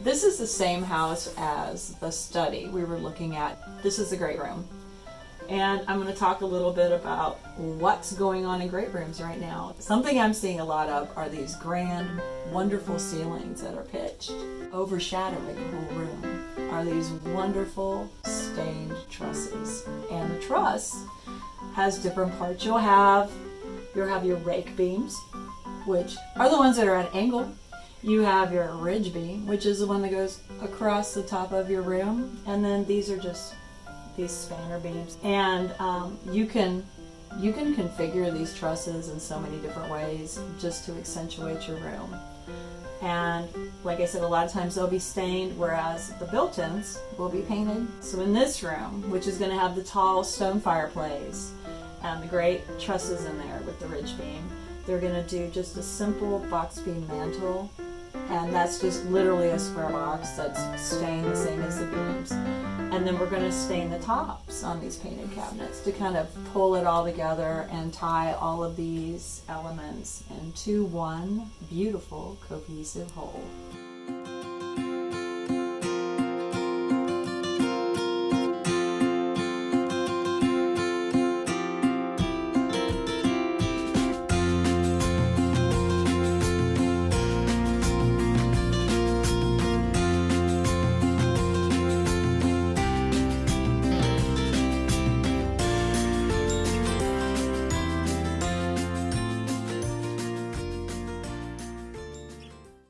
This is the same house as the study we were looking at. This is the great room. And I'm going to talk a little bit about what's going on in great rooms right now. Something I'm seeing a lot of are these grand, wonderful ceilings that are pitched. Overshadowing the whole room are these wonderful stained trusses. And the truss has different parts. You'll have your rake beams, which are the ones that are at an angle. You have your ridge beam, which is the one that goes across the top of your room. And then these are just these spanner beams, and you can configure these trusses in so many different ways just to accentuate your room. And like I said, a lot of times they'll be stained, whereas the built-ins will be painted. So in this room, which is going to have the tall stone fireplace and the great trusses in there with the ridge beam, they're going to do just a simple box beam mantle, and that's just literally a square box that's stained the same as the beams. And then we're going to stain the tops on these painted cabinets to kind of pull it all together and tie all of these elements into one beautiful cohesive whole.